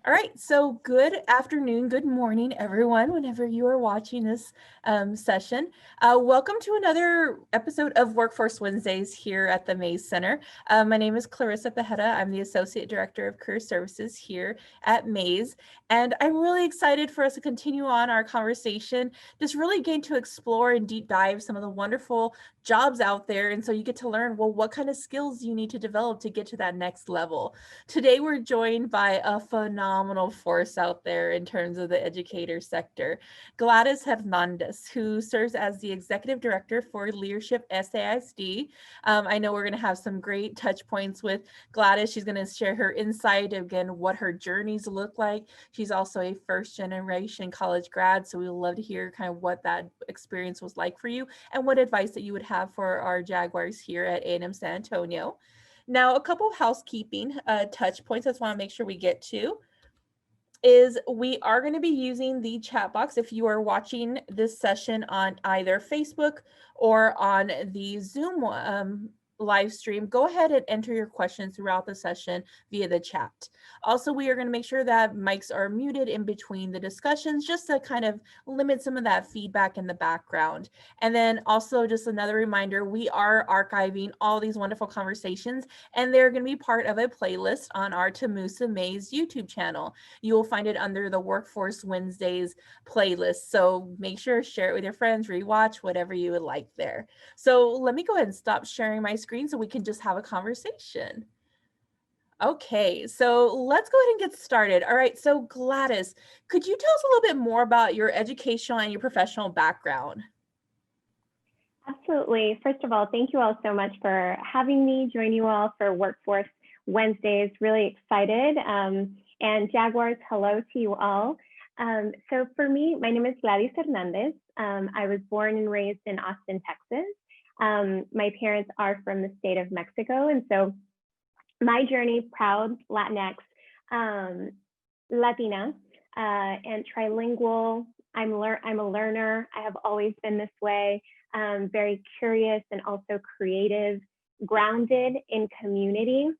All right, so good afternoon, good morning, everyone, whenever you are watching this session. Welcome to another episode of Workforce Wednesdays here at the Mays Center. My name is Clarissa Pejeda. I'm the Associate Director of Career Services here at Mays, and I'm really excited for us to continue on our conversation, just really getting to explore and deep dive some of the wonderful jobs out there. And so you get to learn, well, what kind of skills you need to develop to get to that next level. Today, we're joined by a phenomenal force out there in terms of the educator sector, Gladys Hernandez, who serves as the Executive Director for Leadership SAISD. I know we're going to have some great touch points with Gladys. She's going to share her insight, again, what her journeys look like. She's also a first-generation college grad, so we would love to hear kind of what that experience was like for you and what advice that you would have for our Jaguars here at A&M San Antonio. Now, a couple of housekeeping touch points I just want to make sure we get to is we are going to be using the chat box. If you are watching this session on either Facebook or on the Zoom live stream, go ahead and enter your questions throughout the session via the chat. Also, we are going to make sure that mics are muted in between the discussions just to kind of limit some of that feedback in the background. And then also just another reminder, we are archiving all these wonderful conversations and they're going to be part of a playlist on our Tamusa Mays YouTube channel. You will find it under the Workforce Wednesdays playlist. So make sure to share it with your friends, rewatch, whatever you would like there. So let me go ahead and stop sharing my screen so we can just have a conversation. Okay, so let's go ahead and get started. All right, so Gladys, could you tell us a little bit more about your educational and your professional background? Absolutely. First of all, thank you all so much for having me join you all for Workforce Wednesdays. Really excited. And Jaguars, hello to you all. So for me, my name is Gladys Hernandez. I was born and raised in Austin, Texas. My parents are from the state of Mexico. And so my journey, proud Latinx, Latina, and trilingual. I'm a learner. I have always been this way. Very curious and also creative, grounded in community,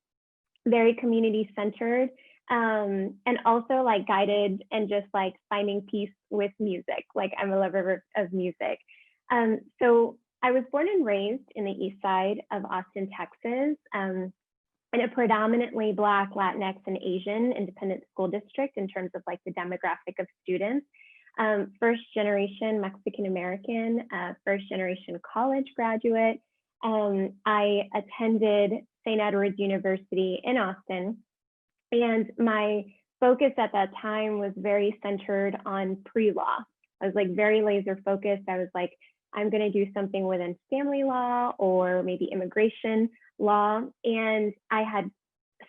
very community centered, and also like guided and just like finding peace with music. Like I'm a lover of music. So I was born and raised in the east side of Austin, Texas, in a predominantly Black, Latinx, and Asian independent school district in terms of like the demographic of students. First generation Mexican American, first generation college graduate. I attended St. Edward's University in Austin, and my focus at that time was very centered on pre-law. I was like very laser focused. I was like, I'm going to do something within family law or maybe immigration law. And I had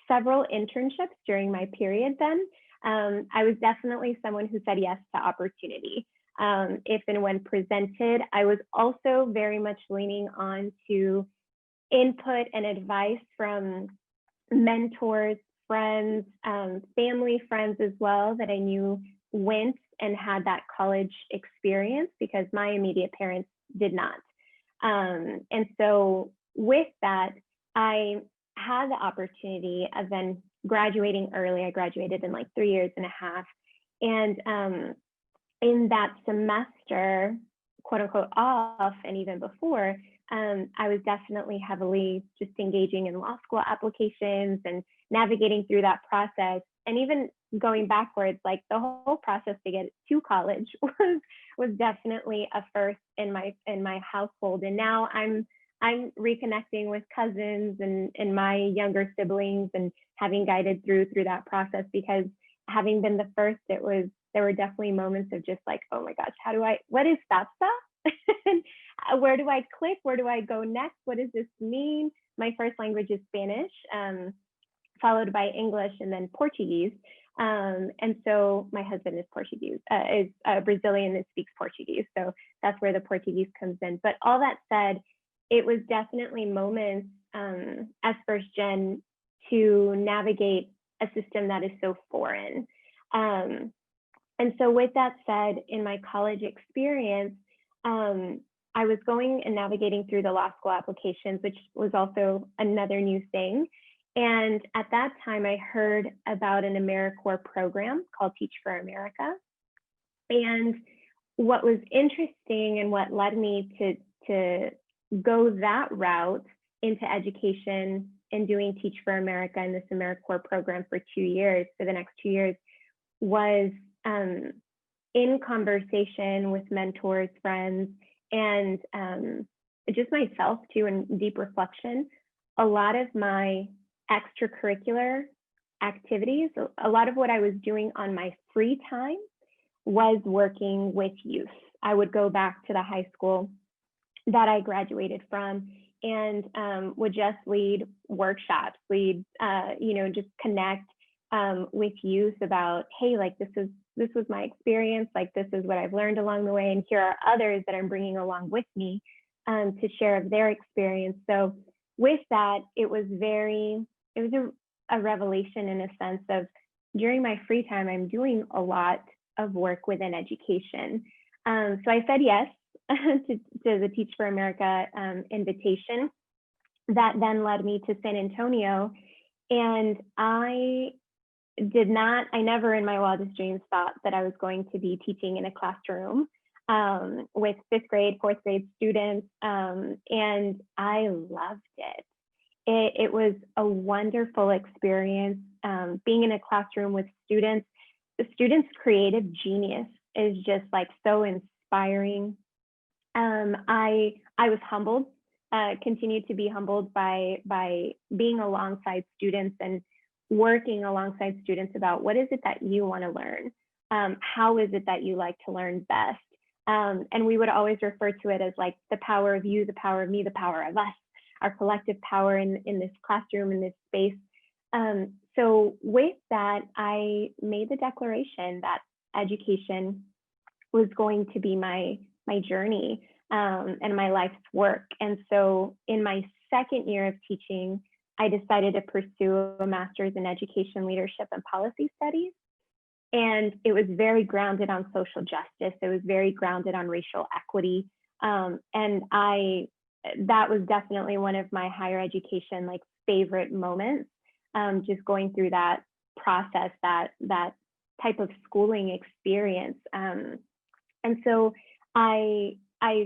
several internships during my period then. I was definitely someone who said yes to opportunity. If and when presented, I was also very much leaning on to input and advice from mentors, friends, family friends as well that I knew went and had that college experience because my immediate parents did not. And so with that, I had the opportunity of then graduating early. I graduated in like 3 years and a half. And in that semester, quote unquote, off, and even before, I was definitely heavily just engaging in law school applications and navigating through that process. And even going backwards, like the whole process to get to college was definitely a first in my household. And now I'm reconnecting with cousins and my younger siblings and having guided through that process, because having been the first, there were definitely moments of just like, oh my gosh, what is FAFSA? Where do I click? Where do I go next? What does this mean? My first language is Spanish, followed by English and then Portuguese. And so my husband is Brazilian and speaks Portuguese. So that's where the Portuguese comes in. But all that said, it was definitely moments as first gen to navigate a system that is so foreign. And so with that said, in my college experience, I was going and navigating through the law school applications, which was also another new thing. And at that time, I heard about an AmeriCorps program called Teach for America. And what was interesting and what led me to go that route into education and doing Teach for America and this AmeriCorps program for the next 2 years, was in conversation with mentors, friends, and just myself too, in deep reflection. A lot of my extracurricular activities, a lot of what I was doing on my free time was working with youth. I would go back to the high school that I graduated from and would just lead workshops, just connect with youth about, hey, like this was my experience, like this is what I've learned along the way, and here are others that I'm bringing along with me to share of their experience. So with that, it was a revelation in a sense of, during my free time, I'm doing a lot of work within education. So I said yes to the Teach for America invitation. That then led me to San Antonio. And I never in my wildest dreams thought that I was going to be teaching in a classroom with 5th grade, 4th grade students. And I loved it. It was a wonderful experience being in a classroom with students. The students' creative genius is just like so inspiring. I was humbled, continued to be humbled by being alongside students and working alongside students about what is it that you want to learn? How is it that you like to learn best? And we would always refer to it as like the power of you, the power of me, the power of us, our collective power in this classroom, in this space. So with that, I made the declaration that education was going to be my journey and my life's work. And so in my second year of teaching, I decided to pursue a master's in education, leadership, and policy studies. And it was very grounded on social justice. It was very grounded on racial equity. And that was definitely one of my higher education like favorite moments, just going through that process, that type of schooling experience. And so I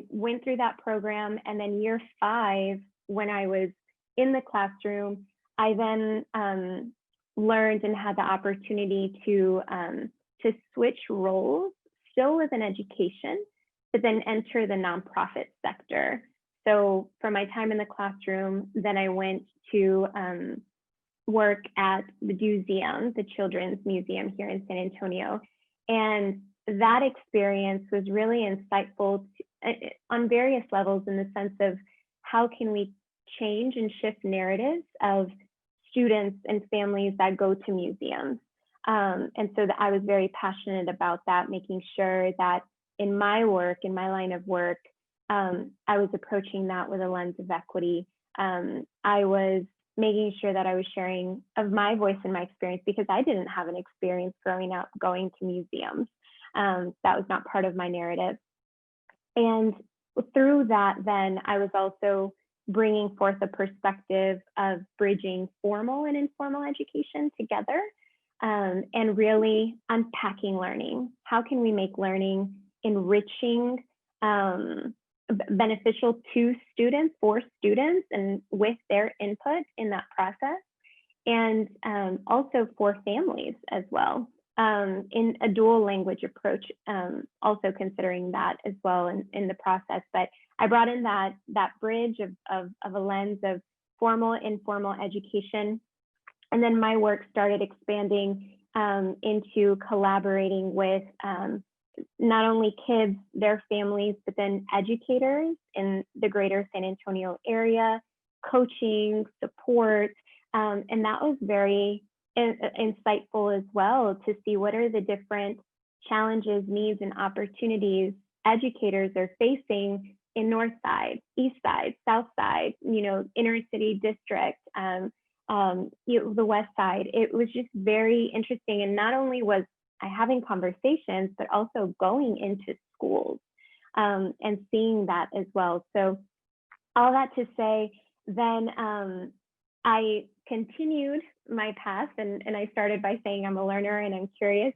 went through that program, and then year 5, when I was in the classroom, I then learned and had the opportunity to switch roles, still within education, but then enter the nonprofit sector. So for my time in the classroom, then I went to work at the museum, the Children's Museum here in San Antonio. And that experience was really insightful on various levels, in the sense of how can we change and shift narratives of students and families that go to museums. And so that I was very passionate about that, making sure that in my work, in my line of work, I was approaching that with a lens of equity. I was making sure that I was sharing of my voice and my experience, because I didn't have an experience growing up going to museums. That was not part of my narrative. And through that, then I was also bringing forth a perspective of bridging formal and informal education together, and really unpacking learning. How can we make learning enriching, beneficial to students, for students, and with their input in that process, and also for families as well, in a dual language approach, also considering that as well in the process. But I brought in that bridge of a lens of formal, informal education. And then my work started expanding into collaborating with not only kids, their families, but then educators in the greater San Antonio area, coaching, support. And that was very insightful as well, to see what are the different challenges, needs, and opportunities educators are facing in North Side, East Side, South Side, inner city district, the West Side. It was just very interesting. And not only was I having conversations, but also going into schools and seeing that as well. So all that to say, then I continued my path, and I started by saying I'm a learner and I'm curious.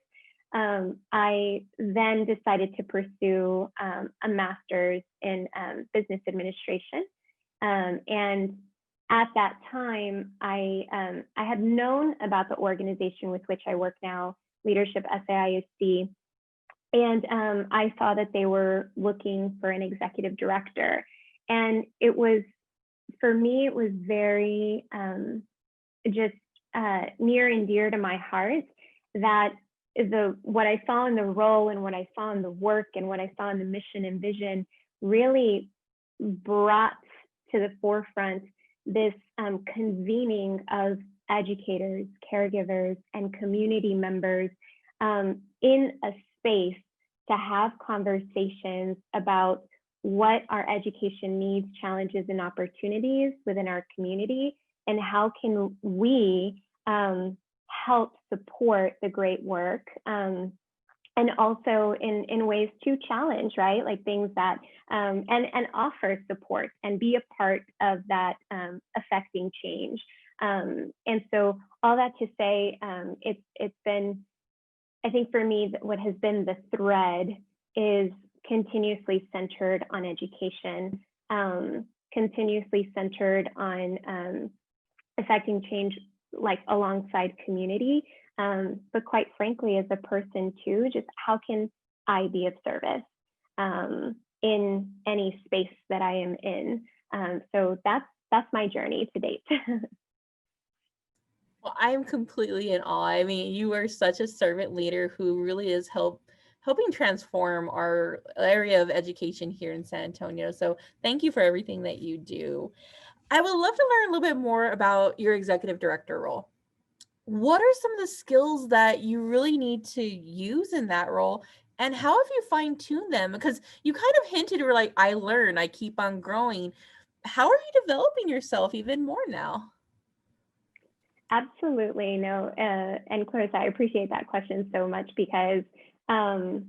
I then decided to pursue a master's in business administration. And at that time, I had known about the organization with which I work now, Leadership SAISD, and I saw that they were looking for an executive director. And it was, for me, it was very just near and dear to my heart that what I saw in the role and what I saw in the work and what I saw in the mission and vision really brought to the forefront this convening of educators, caregivers, and community members in a space to have conversations about what our education needs, challenges, and opportunities within our community, and how can we help support the great work, and also in ways to challenge, right? Like things that, and offer support and be a part of that affecting change. And so all that to say, it's been, I think for me, what has been the thread is continuously centered on education, continuously centered on affecting change, like alongside community, but quite frankly, as a person too, just how can I be of service in any space that I am in? So that's my journey to date. Well, I'm completely in awe. I mean, you are such a servant leader who really is helping transform our area of education here in San Antonio. So thank you for everything that you do. I would love to learn a little bit more about your executive director role. What are some of the skills that you really need to use in that role? And how have you fine-tuned them? Because you kind of hinted, you were like, I learn, I keep on growing. How are you developing yourself even more now? Absolutely, no, and Clarissa, I appreciate that question so much because one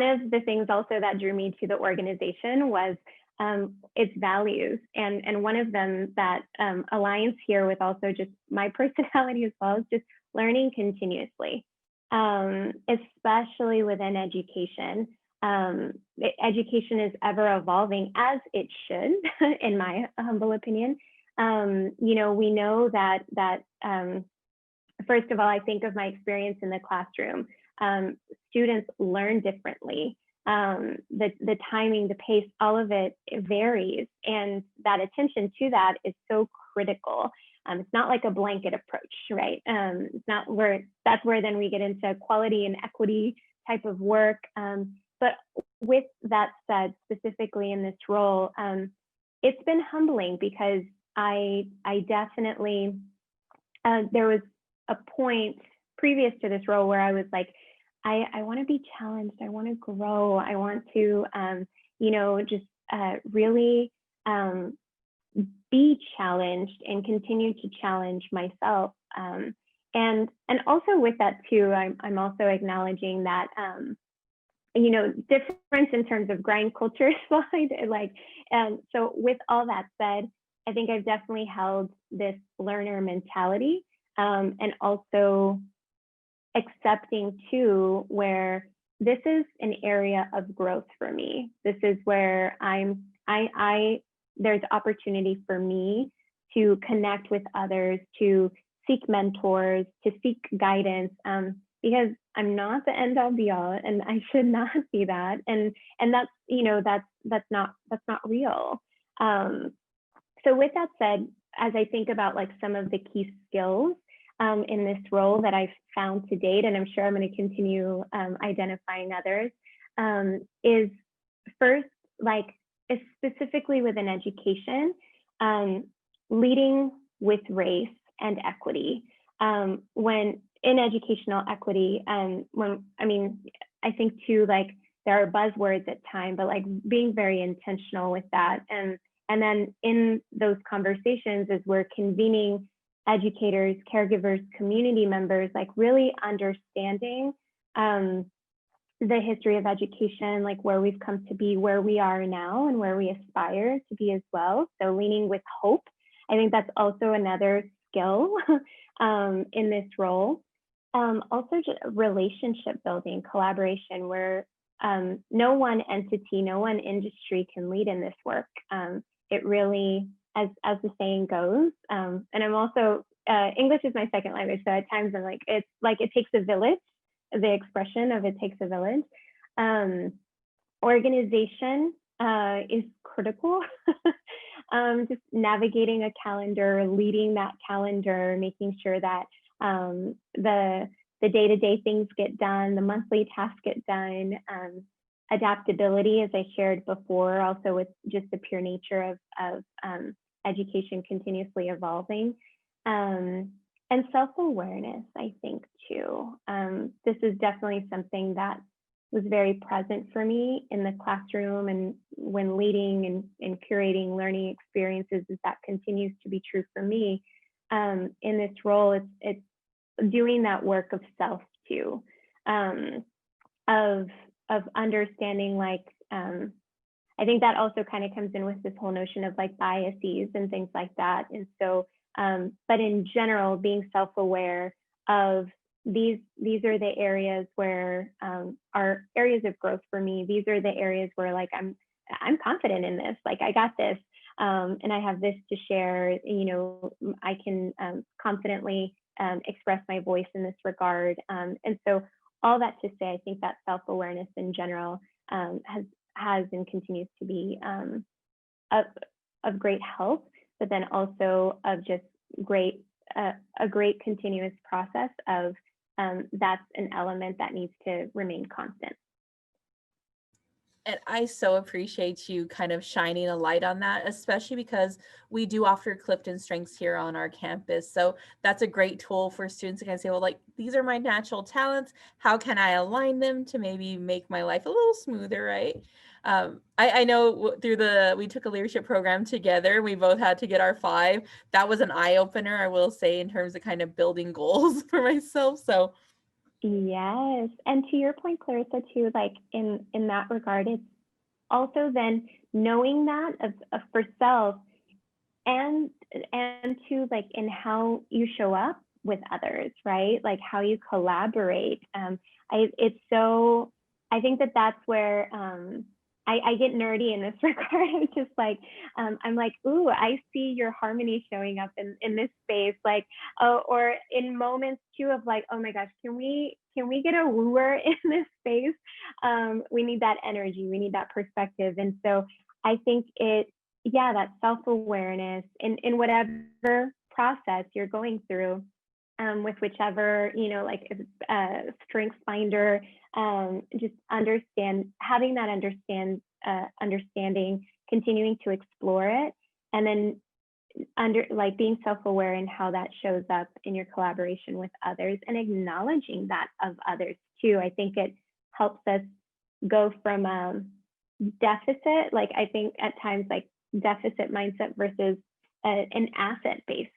of the things also that drew me to the organization was its values, and one of them that aligns here with also just my personality as well is just learning continuously, especially within education. Education is ever evolving, as it should, in my humble opinion. We know that first of all, I think of my experience in the classroom. Students learn differently. The timing, the pace, all of it varies, and that attention to that is so critical. It's not like a blanket approach, right? It's not that's where then we get into quality and equity type of work. But with that said, specifically in this role, it's been humbling because I definitely, there was a point previous to this role where I was like, I want to be challenged. I want to grow. I want to, just really be challenged and continue to challenge myself. And also with that too, I'm also acknowledging that, difference in terms of grind culture slide. So with all that said, I think I've definitely held this learner mentality, and also accepting too, where this is an area of growth for me. This is where there's opportunity for me to connect with others, to seek mentors, to seek guidance, because I'm not the end all be all, and I should not be that. And that's not real. So with that said, as I think about like some of the key skills in this role that I've found to date, and I'm sure I'm going to continue identifying others, is first, like specifically within education, leading with race and equity. When in educational equity, I think too, like there are buzzwords at times, but like being very intentional with that. And then in those conversations, as we're convening educators, caregivers, community members, like really understanding the history of education, like where we've come to be, where we are now, and where we aspire to be as well. So leaning with hope, I think that's also another skill in this role. Also just relationship building, collaboration, where no one entity, no one industry can lead in this work. It really, as the saying goes, and I'm also, English is my second language, so at times I'm like, it's like it takes a village, the expression of it takes a village. Organization is critical. Just navigating a calendar, leading that calendar, making sure that the day-to-day things get done, the monthly tasks get done. Adaptability, as I shared before, also with just the pure nature of education continuously evolving. And self-awareness, I think, too. This is definitely something that was very present for me in the classroom and when leading and curating learning experiences, is that continues to be true for me. In this role, it's doing that work of self too, of understanding, like, I think that also kind of comes in with this whole notion of like biases and things like that. And so, but in general, being self-aware of these are the areas where are areas of growth for me. These are the areas where like I'm confident in this, like I got this, and I have this to share. You know, I can confidently express my voice in this regard. And so all that to say, I think that self-awareness in general has and continues to be of great help, but then also of just a great continuous process of that's an element that needs to remain constant. And I so appreciate you kind of shining a light on that, especially because we do offer Clifton Strengths here on our campus. So that's a great tool for students to kind of say, well, like, these are my natural talents. How can I align them to maybe make my life a little smoother, right? I know we took a leadership program together. We both had to get our 5. That was an eye opener, I will say, in terms of kind of building goals for myself. So yes, and to your point, Clarissa, too, like in that regard, it's also then knowing that of for self, and to like in how you show up with others, right? Like how you collaborate. I think that's where I get nerdy in this regard. I'm just like, I'm like, ooh, I see your harmony showing up in this space, like, oh, or in moments too of like, oh my gosh, can we get a wooer in this space? We need that energy, we need that perspective. And so I think that self-awareness in whatever process you're going through, with whichever, you know, like strengths finder, just having that understanding, continuing to explore it, and then being self-aware in how that shows up in your collaboration with others, and acknowledging that of others too. I think it helps us go from deficit, like I think at times like deficit mindset versus an asset-based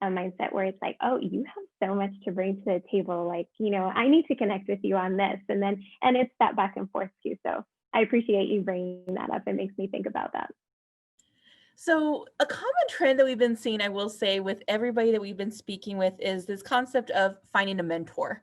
mindset, where it's like, oh, you have so much to bring to the table, like, you know, I need to connect with you on this, and it's that back and forth too. So I appreciate you bringing that up. It makes me think about that. So a common trend that we've been seeing, I will say, with everybody that we've been speaking with, is this concept of finding a mentor,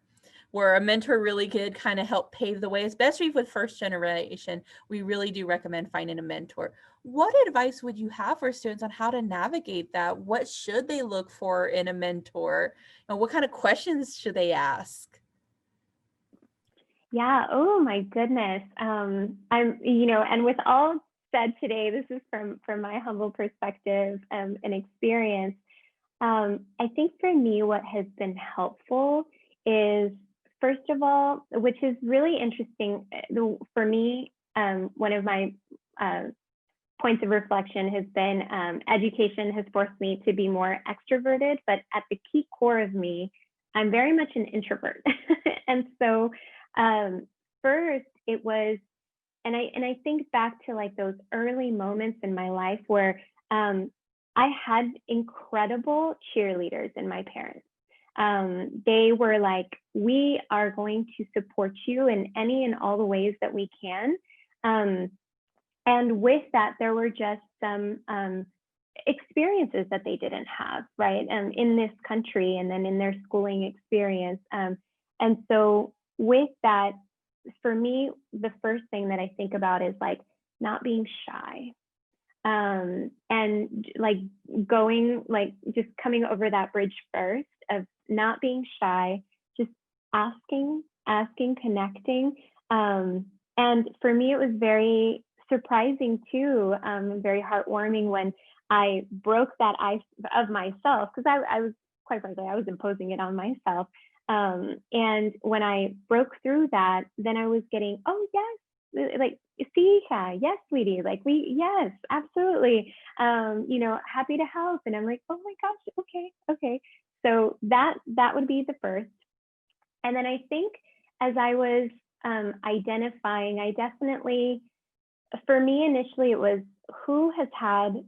where a mentor really could kind of help pave the way, especially with first generation. We really do recommend finding a mentor. What advice would you have for students on how to navigate that? What should they look for in a mentor? And what kind of questions should they ask? Yeah. Oh my goodness. And with all said today, this is from my humble perspective and experience. I think for me, what has been helpful is, first of all, which is really interesting for me, one of my points of reflection has been education has forced me to be more extroverted, but at the key core of me, I'm very much an introvert. And so first it was, and I think back to like those early moments in my life where I had incredible cheerleaders in my parents. They were like, we are going to support you in any and all the ways that we can. And with that, there were just some experiences that they didn't have, right? In this country and then in their schooling experience. And so with that, for me, the first thing that I think about is like not being shy. And like going, like just coming over that bridge first of not being shy, just asking, connecting. And for me, it was very surprising too, very heartwarming when I broke that ice of myself, because I was, quite frankly, I was imposing it on myself. And when I broke through that, then I was getting, oh yes, like, see, yes, sweetie, like yes, absolutely. Happy to help. And I'm like, oh my gosh, okay. So that would be the first. And then I think as I was identifying, I definitely, for me initially, it was who has had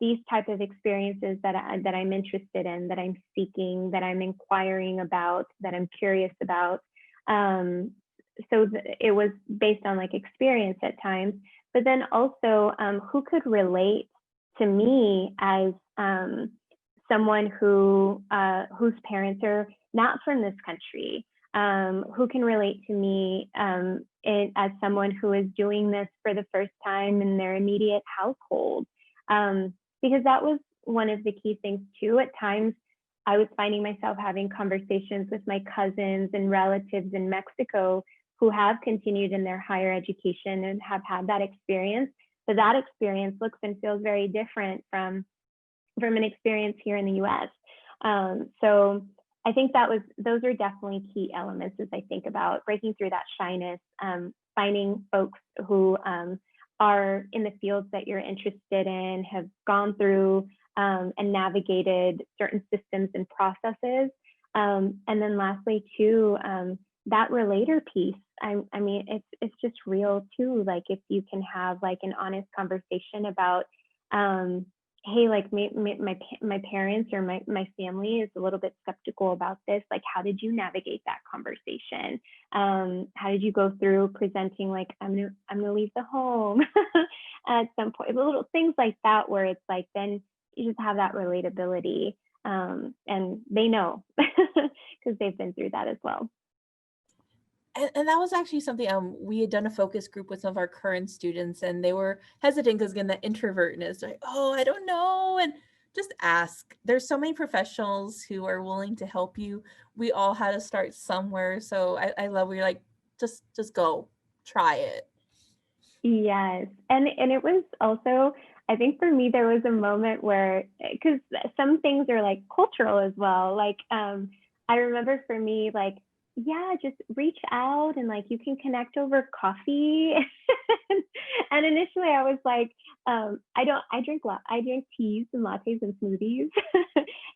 these type of experiences that I'm interested in, that I'm seeking, that I'm inquiring about, that I'm curious about. So it was based on like experience at times, but then also who could relate to me as someone whose parents are not from this country, who can relate to me as someone who is doing this for the first time in their immediate household. Because that was one of the key things too. At times, I was finding myself having conversations with my cousins and relatives in Mexico who have continued in their higher education and have had that experience. But that experience looks and feels very different from an experience here in the US. So I think those are definitely key elements as I think about breaking through that shyness, finding folks who are in the fields that you're interested in, have gone through and navigated certain systems and processes. And then lastly too, that relator piece, I mean, it's just real too. Like if you can have like an honest conversation about, hey, like my parents or my family is a little bit skeptical about this. Like, how did you navigate that conversation? How did you go through presenting like, I'm gonna leave the home at some point, little things like that, where it's like, then you just have that relatability, and they know because they've been through that as well. And that was actually something we had done a focus group with some of our current students, and they were hesitant because again, that introvertness, like, oh, I don't know, and just ask. There's so many professionals who are willing to help you. We all had to start somewhere, so I love where you're like, just go, try it. Yes, and it was also, I think for me there was a moment where, because some things are like cultural as well. Like I remember for me, like, yeah, just reach out and like you can connect over coffee. And initially I was like, I drink teas and lattes and smoothies.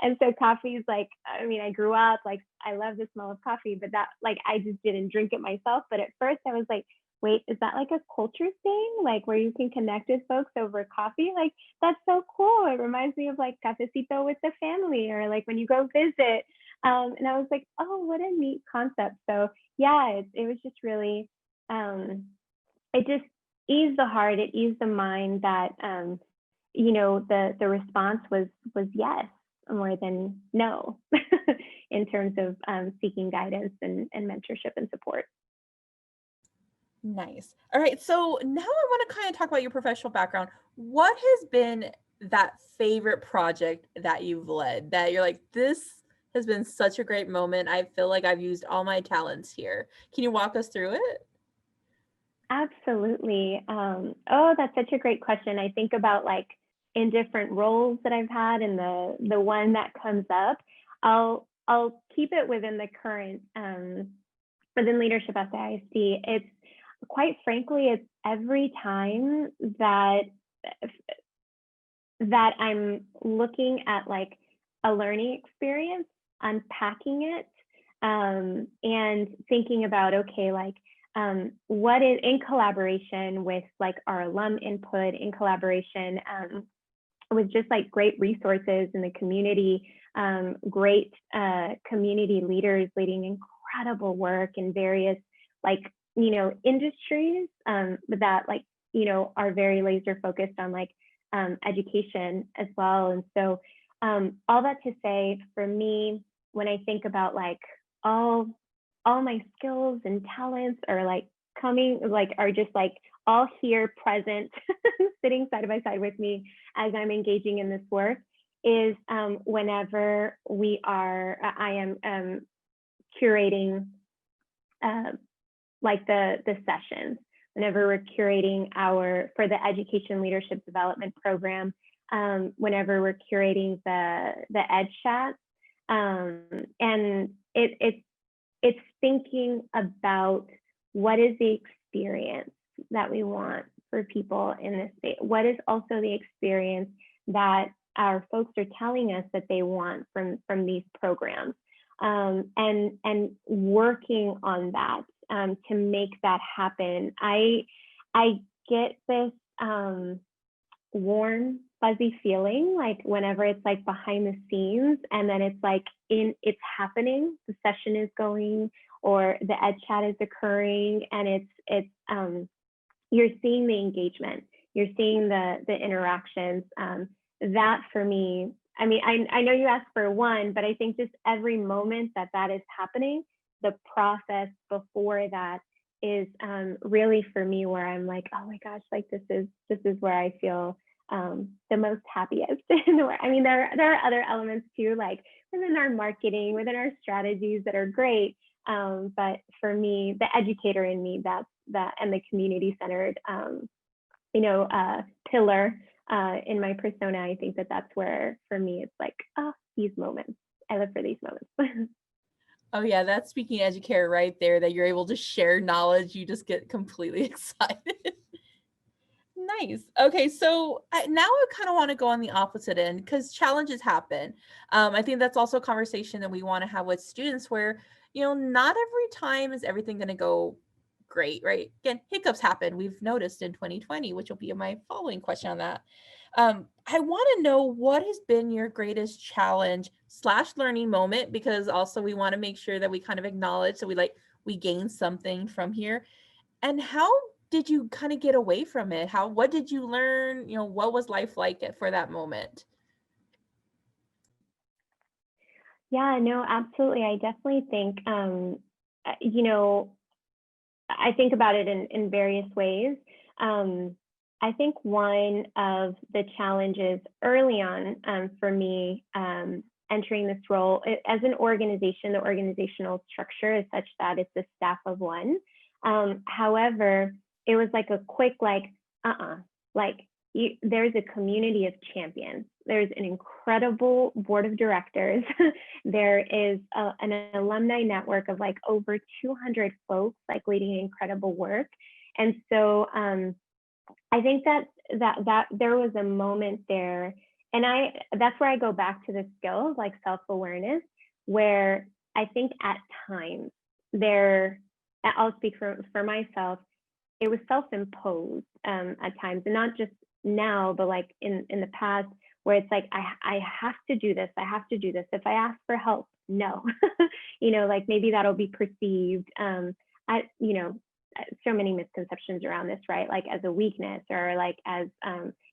And so coffee is like, I mean, I grew up like I love the smell of coffee, but that, like, I just didn't drink it myself. But at first I was like, wait, is that like a culture thing? Like where you can connect with folks over coffee? Like, that's so cool. It reminds me of like cafecito with the family, or like when you go visit. And I was like, oh, what a neat concept. So yeah, it was just really, it just eased the heart, it eased the mind that, the response was yes more than no in terms of seeking guidance and mentorship and support. Nice. All right. So now I want to kind of talk about your professional background. What has been that favorite project that you've led that you're like, this has been such a great moment. I feel like I've used all my talents here. Can you walk us through it? Absolutely. Oh, that's such a great question. I think about like in different roles that I've had, and the one that comes up, I'll keep it within the current within leadership at the SAISD. It's quite frankly, it's every time that I'm looking at like a learning experience, unpacking it, and thinking about, okay, like what is, in collaboration with like our alum input, in collaboration with just like great resources in the community, great community leaders leading incredible work in various like, industries that like, are very laser focused on like education as well. And so all that to say, for me, when I think about like all my skills and talents are like coming, like are just like all here present, sitting side by side with me as I'm engaging in this work, is whenever I am curating like the sessions, whenever we're curating for the education leadership development program, whenever we're curating the ed chat, and it's thinking about what is the experience that we want for people in this space. What is also the experience that our folks are telling us that they want from these programs, and working on that to make that happen. I get this warm, fuzzy feeling like whenever it's like behind the scenes, and then it's like it's happening, the session is going, or the ed chat is occurring, and it's you're seeing the engagement, you're seeing the interactions. That for me, I mean, I know you asked for one, but I think just every moment that is happening, the process before that is really for me where I'm like, oh my gosh, like this is where I feel the most happiest. I mean, there are other elements too, like within our marketing, within our strategies that are great. But for me, the educator in me, that and the community centered, pillar in my persona, I think that's where for me it's like, oh, these moments. I live for these moments. Oh yeah, that's speaking educator right there, that you're able to share knowledge. You just get completely excited. Nice. Okay, so now I kind of want to go on the opposite end because challenges happen. I think that's also a conversation that we want to have with students where, not every time is everything going to go great, right? Again, hiccups happen. We've noticed in 2020, which will be my following question on that. I want to know what has been your greatest challenge / learning moment, because also we want to make sure that we kind of acknowledge so we gain something from here. And how did you kind of get away from it? What did you learn? What was life like for that moment? Yeah, no, absolutely. I definitely think, I think about it in various ways. I think one of the challenges early on for me entering this role as an organization, the organizational structure is such that it's a staff of one. However, it was like a quick, there's a community of champions. There's an incredible board of directors. There is an alumni network of like over 200 folks like leading incredible work. And so I think that there was a moment there, and that's where I go back to the skills like self-awareness, where I think at times I'll speak for myself, it was self-imposed at times, and not just now, but like in the past, where it's like I have to do this. I have to do this. If I ask for help, no, like maybe that'll be perceived. So many misconceptions around this, right? Like as a weakness, or like as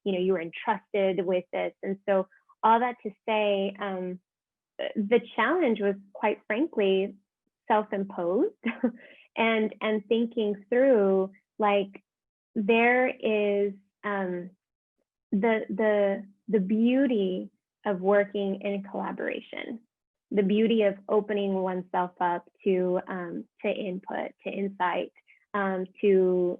you were entrusted with this. And so all that to say, the challenge was quite frankly self-imposed, and thinking through like there is the beauty of working in collaboration, the beauty of opening oneself up to input, to insight, to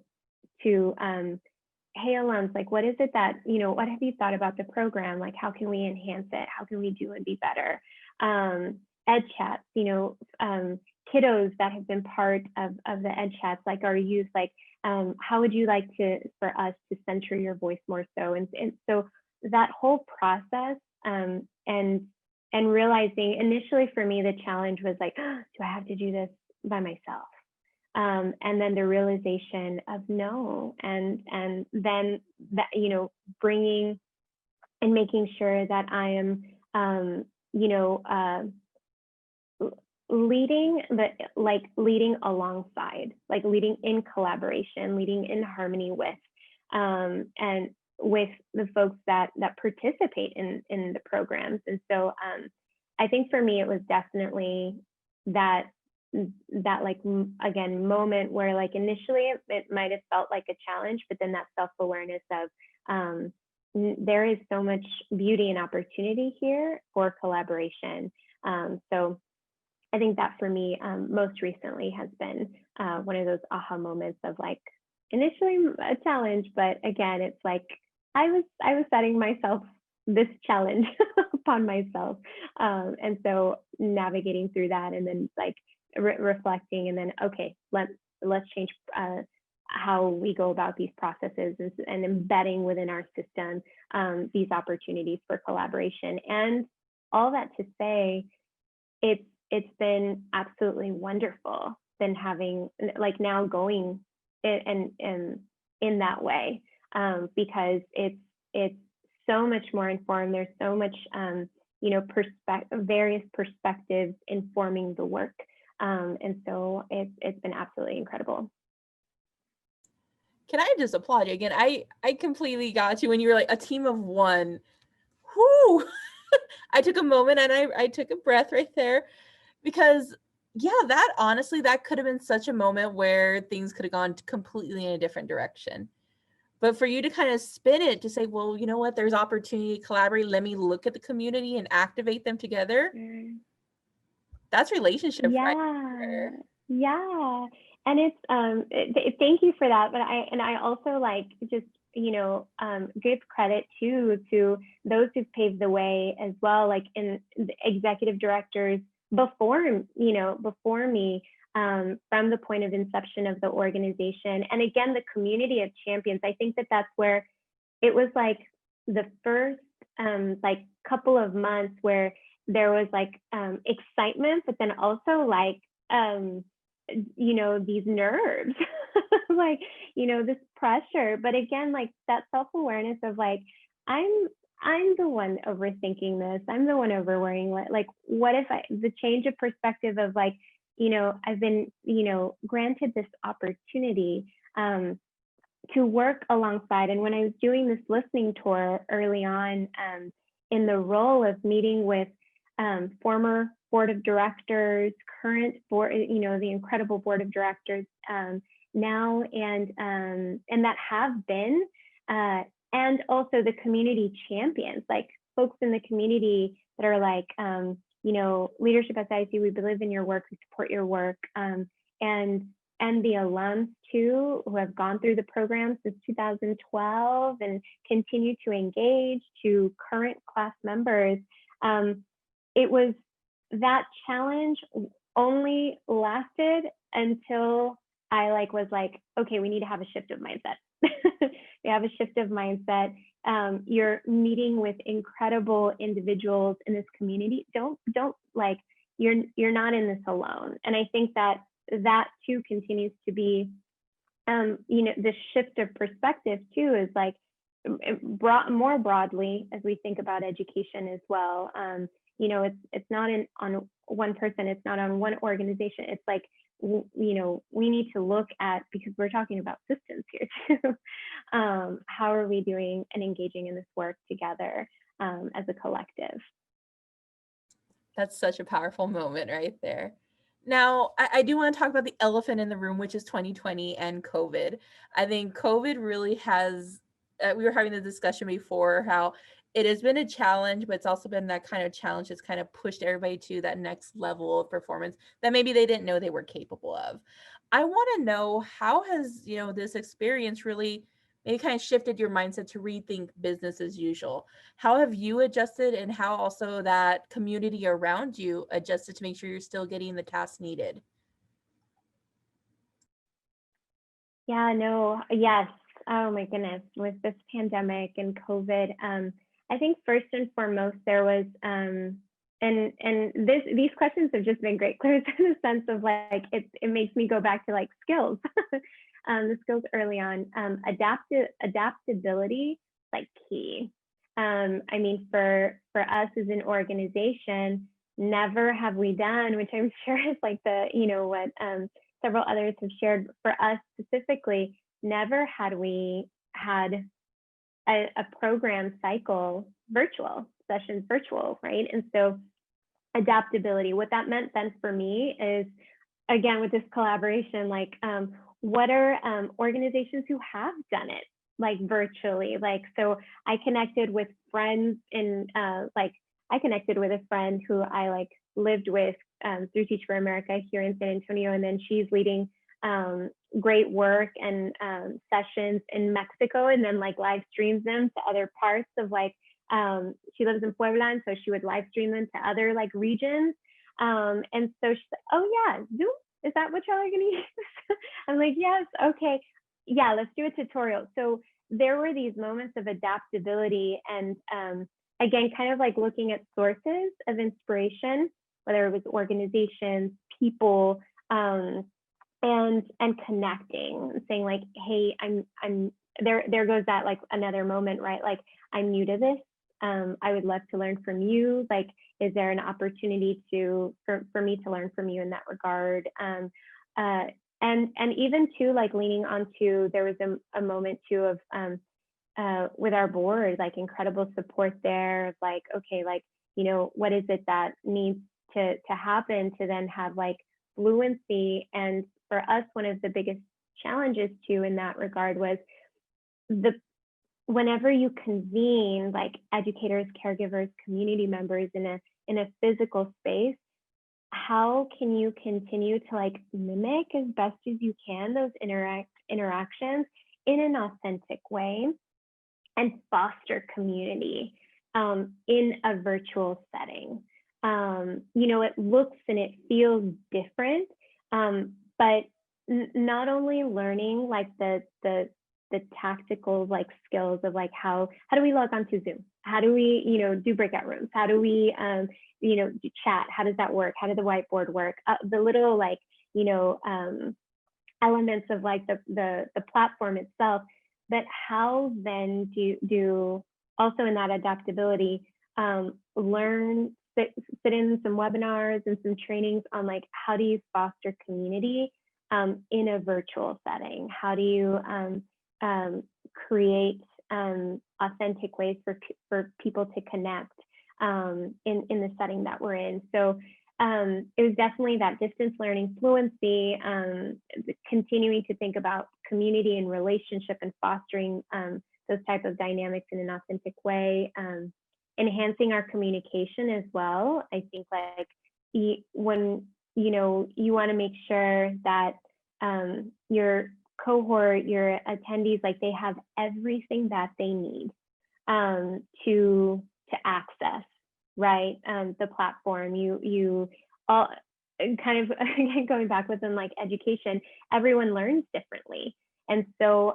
hey alums, like what is it that what have you thought about the program? Like how can we enhance it? How can we do and be better? Ed chats, kiddos that have been part of the ed chats, like our youth, like how would you like for us to center your voice more so? And so that whole process, and realizing initially for me, the challenge was like, oh, do I have to do this by myself? And then the realization of no, and then that, bringing and making sure that I am, leading alongside, like leading in collaboration, leading in harmony with, and with the folks that participate in the programs. And so I think for me, it was definitely that like, again, moment where like initially it might have felt like a challenge, but then that self-awareness of there is so much beauty and opportunity here for collaboration. So I think that for me, most recently has been one of those aha moments of like, initially a challenge, but again, it's like I was setting myself this challenge upon myself, and so navigating through that, and then like reflecting, and then okay, let's change how we go about these processes, and embedding within our system these opportunities for collaboration. And all that to say, it's been absolutely wonderful than having like now going and in that way, because it's so much more informed. There's so much various perspectives informing the work, and so it's been absolutely incredible. Can I just applaud you again? I completely got you when you were like a team of one. Whoo! I took a moment and I took a breath right there, because yeah, that honestly, that could have been such a moment where things could have gone completely in a different direction. But for you to kind of spin it to say, well, you know what, there's opportunity to collaborate. Let me look at the community and activate them together. That's relationship right there. Yeah. And it's thank you for that. But I also like just give credit to those who've paved the way as well, like in the executive directors before me, from the point of inception of the organization, and again the community of champions. I think that's where it was like the first like couple of months where there was like excitement, but then also like these nerves, like this pressure. But again, like that self-awareness of like, I'm the one overthinking this, I'm the one overworrying, like what if the change of perspective of like, I've been granted this opportunity to work alongside. And when I was doing this listening tour early on, in the role of meeting with former board of directors, current board, the incredible board of directors now, and that have been, and also the community champions, like folks in the community that are like, leadership at SAISD, we believe in your work, we support your work, and the alums too, who have gone through the program since 2012 and continue to engage, to current class members. It was that challenge only lasted until I was like, okay, we need to have a shift of mindset. We have a shift of mindset. You're meeting with incredible individuals in this community. Don't like, you're not in this alone. And I think that too continues to be, the shift of perspective too is like more broadly as we think about education as well. It's not on one person, it's not on one organization. It's like, we need to look at, because we're talking about systems here too. How are we doing and engaging in this work together as a collective? That's such a powerful moment right there. Now, I do want to talk about the elephant in the room, which is 2020 and COVID. I think COVID really has, we were having the discussion before, how it has been a challenge, but it's also been that kind of challenge that's kind of pushed everybody to that next level of performance that maybe they didn't know they were capable of. I want to know, how has, this experience really maybe kind of shifted your mindset to rethink business as usual? How have you adjusted, and how also that community around you adjusted to make sure you're still getting the tasks needed? Yeah, no, yes. Oh my goodness, with this pandemic and COVID, I think first and foremost there was, and these questions have just been great, clear in the sense of like, it makes me go back to like skills, the skills early on, adaptability, like key. I mean, for us as an organization, never have we done, which I'm sure is like what several others have shared, for us specifically, never had we had a program cycle virtual, sessions virtual, right? And so adaptability, what that meant then for me is, again, with this collaboration, like what are organizations who have done it like virtually? Like, so I connected with friends in I connected with a friend who I like lived with through Teach for America here in San Antonio, and then she's leading great work and sessions in Mexico, and then like live streams them to other parts of like she lives in Puebla, and so she would live stream them to other like regions. And so she's like, oh yeah, Zoom, is that what y'all are gonna use? I'm like, yes, okay, yeah, let's do a tutorial. So there were these moments of adaptability and again, kind of like looking at sources of inspiration, whether it was organizations, people, and connecting, saying like, hey, I'm there goes that like another moment, right? Like, I'm new to this. I would love to learn from you. Like, is there an opportunity for me to learn from you in that regard? And even too, like leaning onto, there was a moment too of with our board, like incredible support there. Like, okay, like, you know, what is it that needs to happen to then have like fluency? And for us, one of the biggest challenges too in that regard was whenever you convene like educators, caregivers, community members in a physical space, how can you continue to like mimic as best as you can those interactions in an authentic way and foster community in a virtual setting? You know, it looks and it feels different, but not only learning like the tactical like skills of like how do we log onto Zoom? How do we, you know, do breakout rooms? How do we, you know, do chat? How does that work? How does the whiteboard work? The little like, you know, elements of like the platform itself, but how then do also in that adaptability, learn, sit in some webinars and some trainings on like, how do you foster community in a virtual setting? How do you create authentic ways for people to connect in the setting that we're in? So it was definitely that distance learning fluency, continuing to think about community and relationship and fostering those type of dynamics in an authentic way, enhancing our communication as well. I think like when, you know, you want to make sure that your cohort, your attendees, like they have everything that they need to access, right? The platform. You all kind of going back within like education, everyone learns differently. And so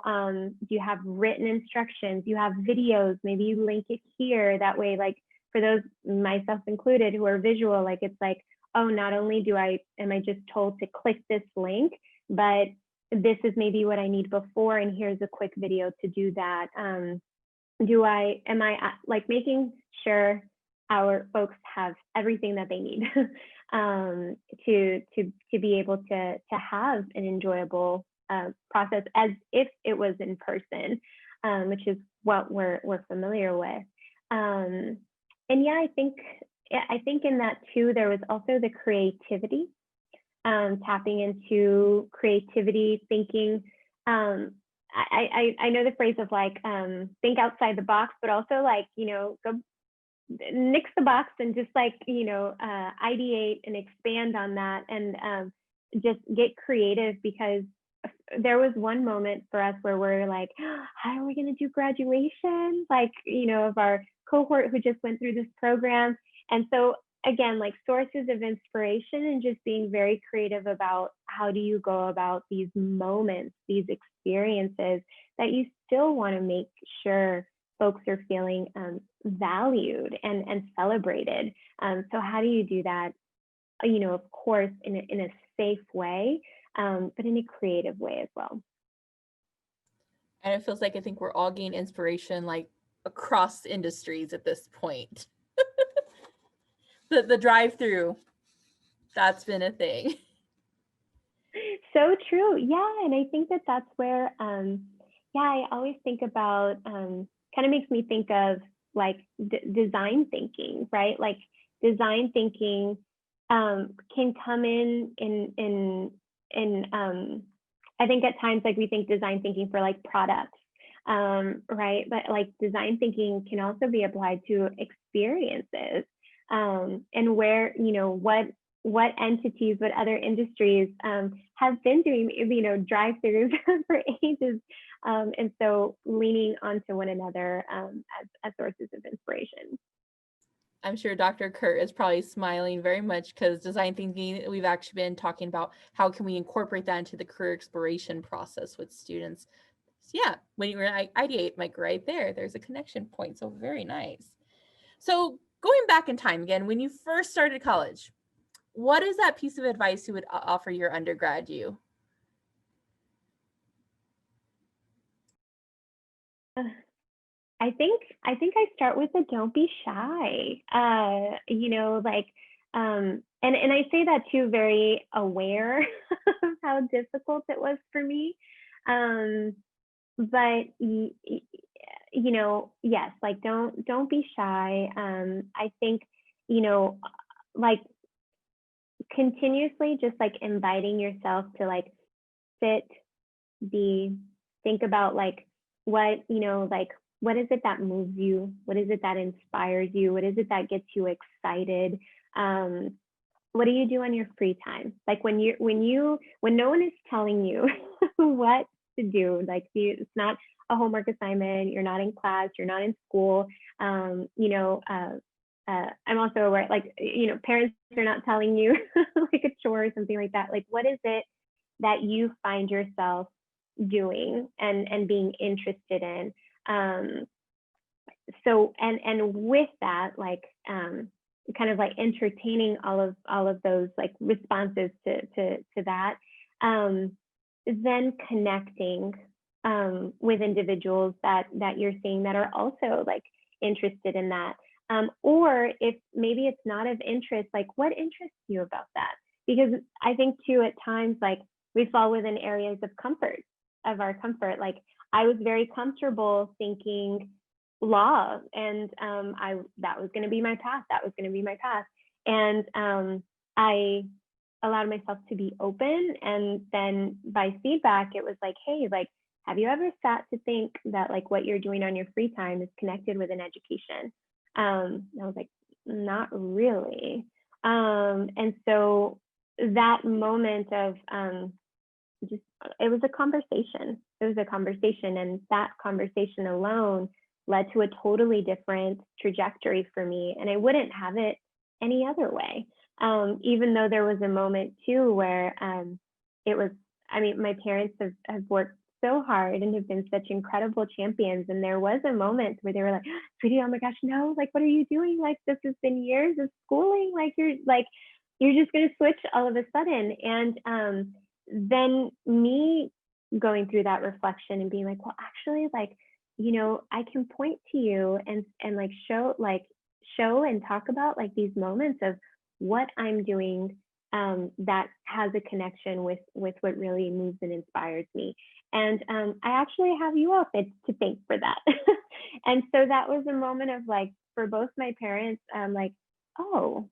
you have written instructions, you have videos, maybe you link it here. That way, like for those, myself included, who are visual, like it's like, oh, not only am I just told to click this link, but this is maybe what I need before, and here's a quick video to do that. Am I like making sure our folks have everything that they need to be able to have an enjoyable process as if it was in person, which is what we're familiar with. And yeah, I think in that too, there was also the creativity, tapping into creativity, thinking. I know the phrase of like think outside the box, but also like, you know, go nix the box and just like, you know, ideate and expand on that, and just get creative, because there was one moment for us where we're like, how are we going to do graduation? Like, you know, of our cohort who just went through this program. And so again, like sources of inspiration and just being very creative about how do you go about these moments, these experiences that you still want to make sure folks are feeling valued and celebrated. So how do you do that? You know, of course, in a safe way, but in a creative way as well. And it feels like I think we're all gaining inspiration like across industries at this point. The drive-through, that's been a thing. So true. Yeah. And I think that's where, yeah, I always think about kind of makes me think of like design thinking, right? Like design thinking can come in I think at times like we think design thinking for like products, right? But like design thinking can also be applied to experiences, and where, you know, what entities, what other industries have been doing, you know, drive-throughs for ages. And so leaning onto one another as sources of inspiration. I'm sure Dr. Kurt is probably smiling very much because design thinking, we've actually been talking about how can we incorporate that into the career exploration process with students. So yeah, when you were ideate, like right there, there's a connection point. So very nice. So going back in time again, when you first started college, what is that piece of advice you would offer your undergrad you? I think I start with the don't be shy. You know, like, and I say that too, very aware of how difficult it was for me. But you know, yes, like don't be shy. I think, you know, like continuously just like inviting yourself to like sit, be, think about like what, you know, like what is it that moves you? What is it that inspires you? What is it that gets you excited? What do you do on your free time? Like when no one is telling you what to do, like it's not a homework assignment, you're not in class, you're not in school. You know, I'm also aware, like, you know, parents are not telling you like a chore or something like that. Like, what is it that you find yourself doing and being interested in? So and with that, like kind of like entertaining all of those like responses to that, then connecting with individuals that you're seeing that are also like interested in that, or if maybe it's not of interest, like what interests you about that? Because I think too at times like we fall within areas of our comfort. Like I was very comfortable thinking law, and that was going to be my path. And I allowed myself to be open. And then by feedback, it was like, hey, like, have you ever sat to think that like what you're doing on your free time is connected with an education? I was like, not really. And so that moment of it was a conversation. And that conversation alone led to a totally different trajectory for me. And I wouldn't have it any other way. Even though there was a moment too where it was, I mean, my parents have worked so hard and have been such incredible champions. And there was a moment where they were like, sweetie, oh my gosh, no, like, what are you doing? Like, this has been years of schooling. Like, you're just going to switch all of a sudden. And then me going through that reflection and being like, well, actually, like, you know, I can point to you and like show and talk about like these moments of what I'm doing that has a connection with what really moves and inspires me. And I actually have you all to thank for that. And so that was a moment of like, for both my parents, like, oh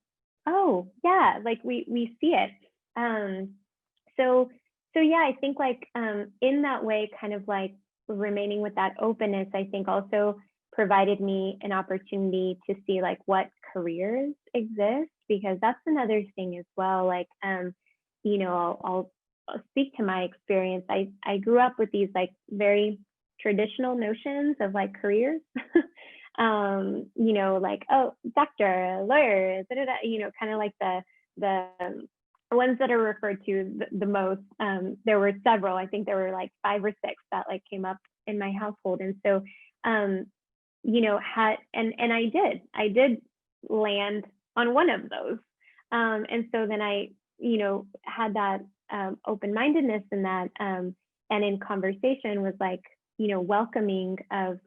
yeah, like we see it. So yeah, I think like in that way, kind of like remaining with that openness, I think also provided me an opportunity to see like what careers exist, because that's another thing as well. Like, you know, I'll speak to my experience. I grew up with these like very traditional notions of like careers, you know, like, oh, doctor, lawyer, you know, kind of like the ones that are referred to the most. There were several, I think there were like 5 or 6 that like came up in my household. And so, you know, and I did land on one of those. And so then I, you know, had that open-mindedness in that, and in conversation was like, you know, welcoming of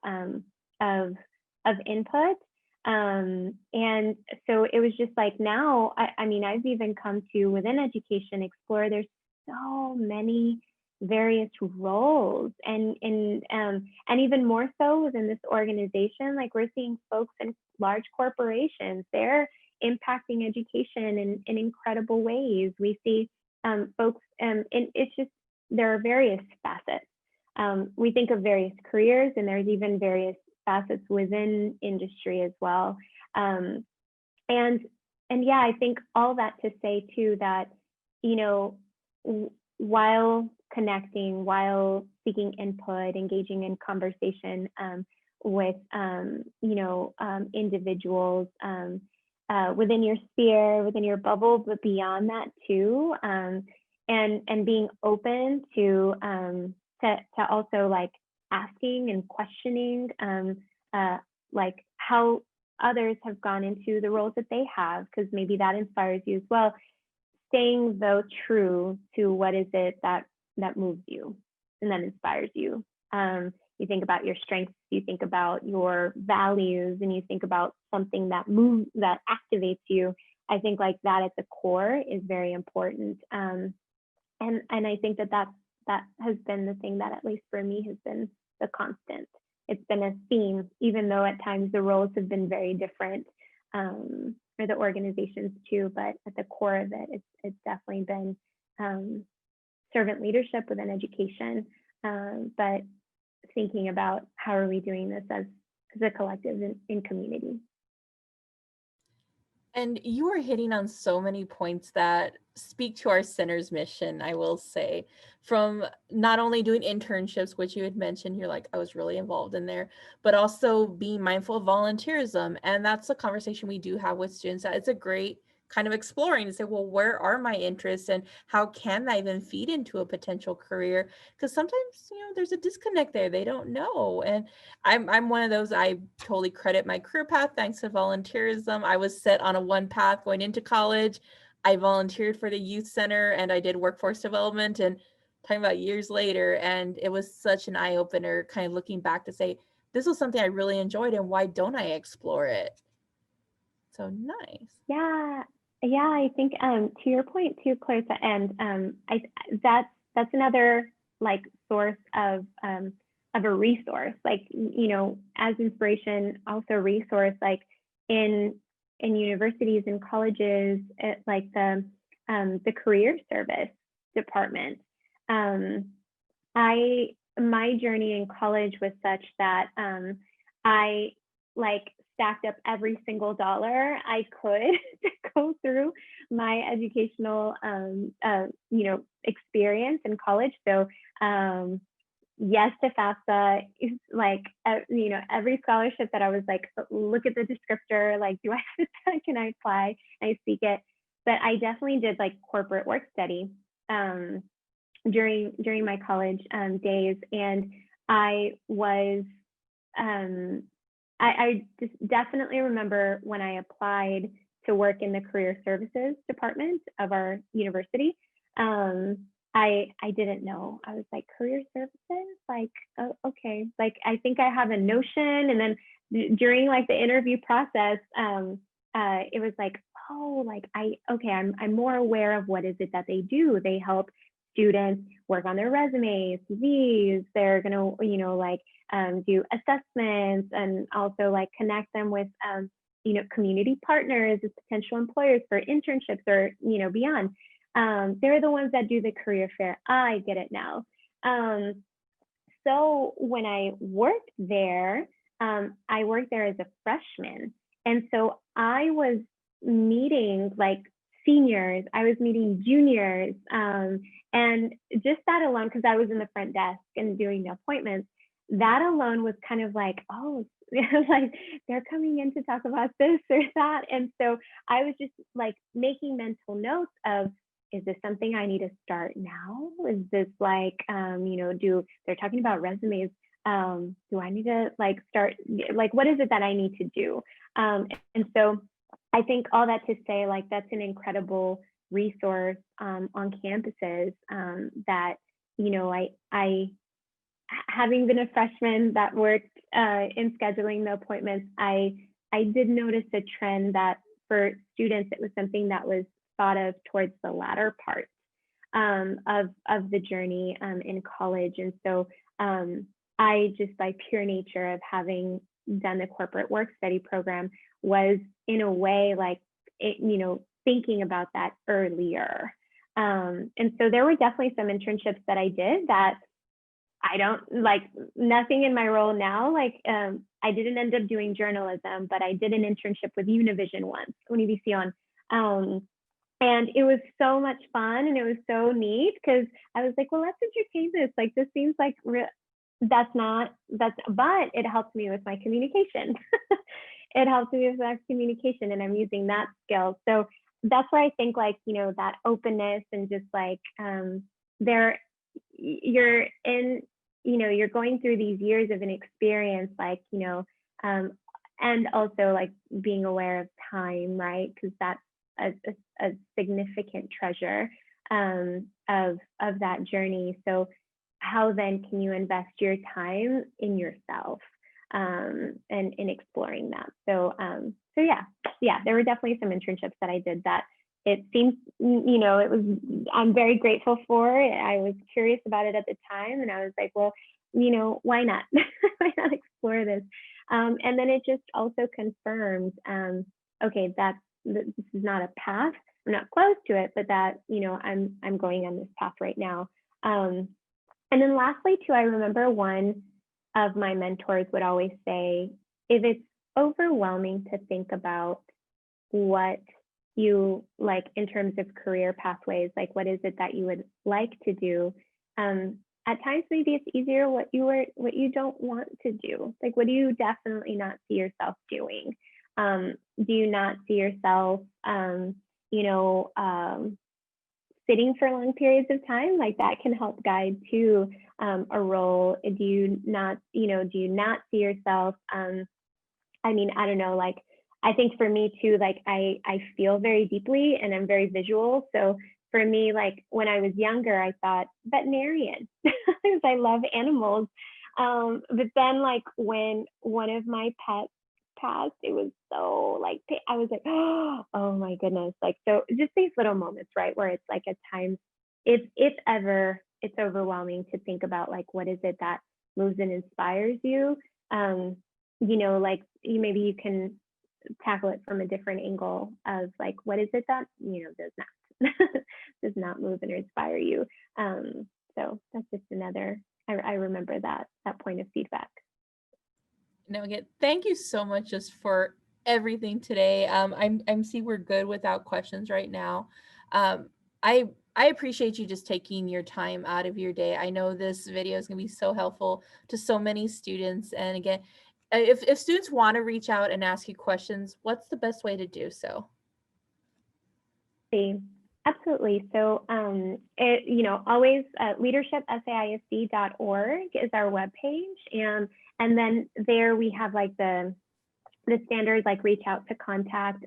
input. And so it was just like, now, I mean, I've even come to, within education, explore, there's so many various roles, and even more so within this organization. Like, we're seeing folks in large corporations, they're impacting education in incredible ways. We see folks, and it's just, there are various facets. We think of various careers, and there's even various facets within industry as well. And yeah, I think all that to say too that, you know, while connecting, while seeking input, engaging in conversation with, individuals within your sphere, within your bubble, but beyond that too, and being open to also like asking and questioning like how others have gone into the roles that they have, because maybe that inspires you as well. Staying though true to what is it that moves you and that inspires you. You think about your strengths, you think about your values, and you think about something that moves, that activates you. I think like that at the core is very important. And I think that has been the thing that, at least for me, has been the constant. It's been a theme, even though at times the roles have been very different, for the organizations too, but at the core of it, it's definitely been servant leadership within education, but thinking about how are we doing this as a collective in community. And you are hitting on so many points that speak to our center's mission, I will say, from not only doing internships, which you had mentioned, you're like, I was really involved in there, but also being mindful of volunteerism. And that's a conversation we do have with students, that it's a great kind of exploring to say, well, where are my interests and how can that even feed into a potential career? Because sometimes, there's a disconnect there. They don't know. And I'm one of those, I totally credit my career path thanks to volunteerism. I was set on a one path going into college. I volunteered for the youth center and I did workforce development, and talking about years later, and it was such an eye-opener kind of looking back to say, this was something I really enjoyed, and why don't I explore it? So nice. Yeah, I think to your point too, Claire, and that's another like source of a resource, like, as inspiration, also resource, like in universities and colleges, like the career service department. My journey in college was such that I like stacked up every single dollar I could to go through my educational experience in college. So yes to FAFSA, is like every scholarship that I was like, look at the descriptor, like, do I have it? Can I apply? I speak it. But I definitely did like corporate work study during my college days, and I was I just definitely remember when I applied to work in the career services department of our university. I didn't know. I was like, career services? Like, oh, okay. Like, I think I have a notion. And then during like the interview process, it was like, oh, like I'm more aware of what is it that they do. They help students work on their resumes, CVs. They're gonna, do assessments, and also like connect them with, community partners as potential employers for internships or, beyond. They're the ones that do the career fair. I get it now. So when I worked there as a freshman. And so I was meeting like seniors, I was meeting juniors, and just that alone, because I was in the front desk and doing the appointments, that alone was kind of like, oh, like they're coming in to talk about this or that. And so I was just like making mental notes of, is this something I need to start now? Is this like, they're talking about resumes. Do I need to like start, like, what is it that I need to do? And so I think all that to say, like, that's an incredible resource on campuses that, I having been a freshman that worked in scheduling the appointments, I did notice a trend that for students, it was something that was thought of towards the latter part of the journey in college. And so I just, by pure nature of having done the corporate work study program, was in a way like it, thinking about that earlier. And so there were definitely some internships that I did that I don't like, nothing in my role now. Like I didn't end up doing journalism, but I did an internship with Univision once, UniVision. And it was so much fun, and it was so neat because I was like, well, let's entertain this. Like, this seems like but it helped me with my communication. It helped me with my communication, and I'm using that skill. So that's why I think, like, that openness and just like you're in, you're going through these years of an experience, like, and also like being aware of time, right? Because that's a significant treasure of that journey. So how then can you invest your time in yourself and in exploring that? So yeah, there were definitely some internships that I did that it seems, I'm very grateful for. I was curious about it at the time, and I was like, well, why not? Why not explore this? And then it just also confirmed, okay, this is not a path. I'm not close to it, but that, I'm going on this path right now. And then lastly, too, I remember one of my mentors would always say, if it's overwhelming to think about what you like in terms of career pathways, like what is it that you would like to do? At times, maybe it's easier what you don't want to do. Like, what do you definitely not see yourself doing? Do you not see yourself, sitting for long periods of time? Like, that can help guide to a role. Do you not see yourself? I don't know, like, I think for me too, like I feel very deeply and I'm very visual. So for me, like when I was younger, I thought veterinarian because I love animals. But then like when one of my pets passed, it was so like, I was like, oh my goodness. Like, so just these little moments, right? Where it's like at times, if ever it's overwhelming to think about like, what is it that moves and inspires you? Like maybe you can tackle it from a different angle of like, what is it that does not move and inspire you? So that's just another, I remember that point of feedback. No, again, thank you so much just for everything today. I'm see we're good without questions right now. I appreciate you just taking your time out of your day. I know this video is going to be so helpful to so many students. And again, if students want to reach out and ask you questions, what's the best way to do so? Absolutely. So, always leadershipsaisd.org is our webpage. And then there we have like the standards, like reach out to contact.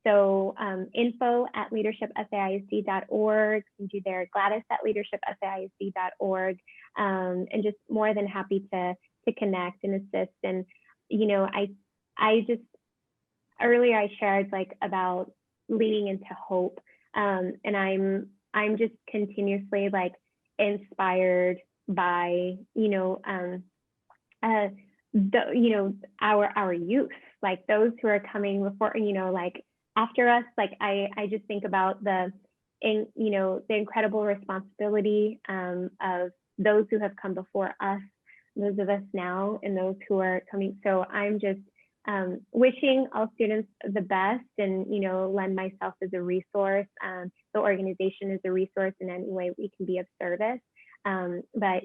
Info at leadershipsaisd.org. You can do there, Gladyss at leadershipsaisd.org. And just more than happy to connect and assist. And, I just, earlier I shared like about leaning into hope. And I'm just continuously like inspired by, our youth, like those who are coming before, like after us. Like I just think about the incredible responsibility of those who have come before us, those of us now, and those who are coming. So I'm just wishing all students the best, and lend myself as a resource, the organization as a resource in any way we can be of service. But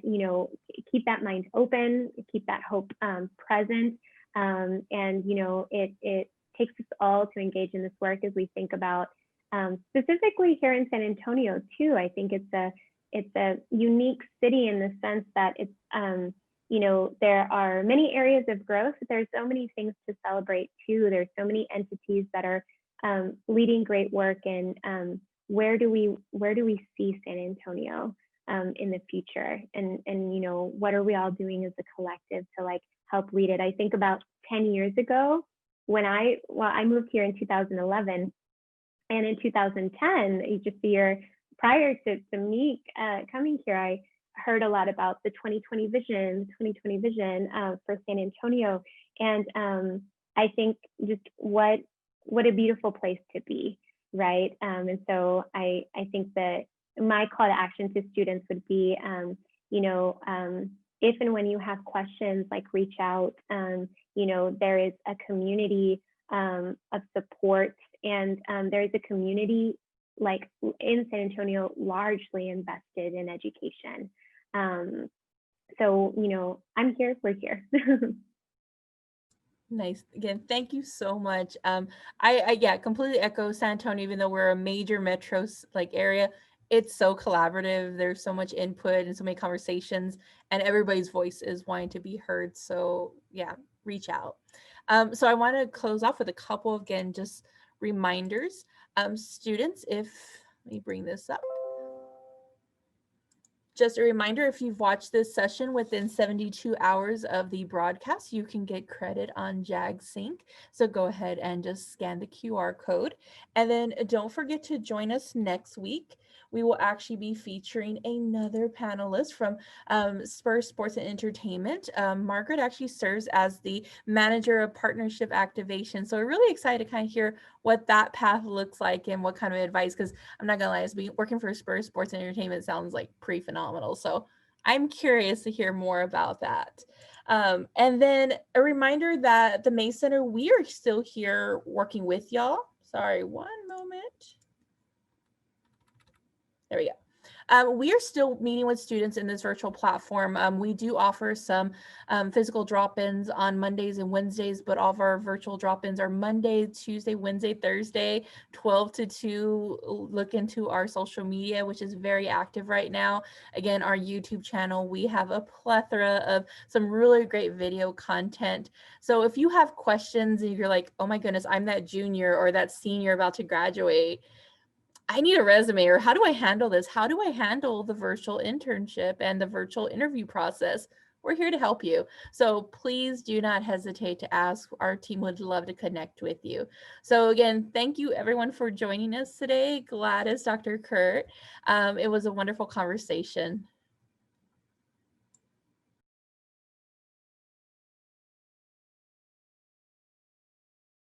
keep that mind open, keep that hope present, and it takes us all to engage in this work as we think about specifically here in San Antonio too. I think it's a unique city in the sense that it's there are many areas of growth, but there's so many things to celebrate too. There's so many entities that are leading great work, and where do we see San Antonio in the future? And what are we all doing as a collective to like help lead it? I think about 10 years ago when I moved here in 2011, and in 2010, just the year prior to me coming here, I heard a lot about the 2020 vision for San Antonio. And I think just what a beautiful place to be, right? And so I think that my call to action to students would be, if and when you have questions, like reach out. There is a community of support, and there is a community like in San Antonio largely invested in education. So, I'm here, we're here. Nice. Again, thank you so much. I yeah, completely echo San Antonio, even though we're a major metro like area, it's so collaborative. There's so much input and so many conversations, and everybody's voice is wanting to be heard. So yeah, reach out. So I want to close off with a couple, again, just reminders. Students, let me bring this up. Just a reminder, if you've watched this session within 72 hours of the broadcast, you can get credit on jagsync. So go ahead and just scan the QR code. And then don't forget to join us next week. We will actually be featuring another panelist from Spur Sports and Entertainment. Margaret actually serves as the manager of partnership activation. So we're really excited to kind of hear what that path looks like and what kind of advice, because I'm not gonna lie, working for Spur Sports and Entertainment sounds like pretty phenomenal. So I'm curious to hear more about that. And then a reminder that the May Center, we are still here working with y'all. Sorry, one moment. There we go. We are still meeting with students in this virtual platform. We do offer some physical drop-ins on Mondays and Wednesdays, but all of our virtual drop-ins are Monday, Tuesday, Wednesday, Thursday, 12 to 2. Look into our social media, which is very active right now. Again, our YouTube channel, we have a plethora of some really great video content. So if you have questions and you're like, oh my goodness, I'm that junior or that senior about to graduate, I need a resume, or how do I handle this? How do I handle the virtual internship and the virtual interview process? We're here to help you. So please do not hesitate to ask. Our team would love to connect with you. So again, thank you everyone for joining us today. Gladys, Dr. Kurt. It was a wonderful conversation.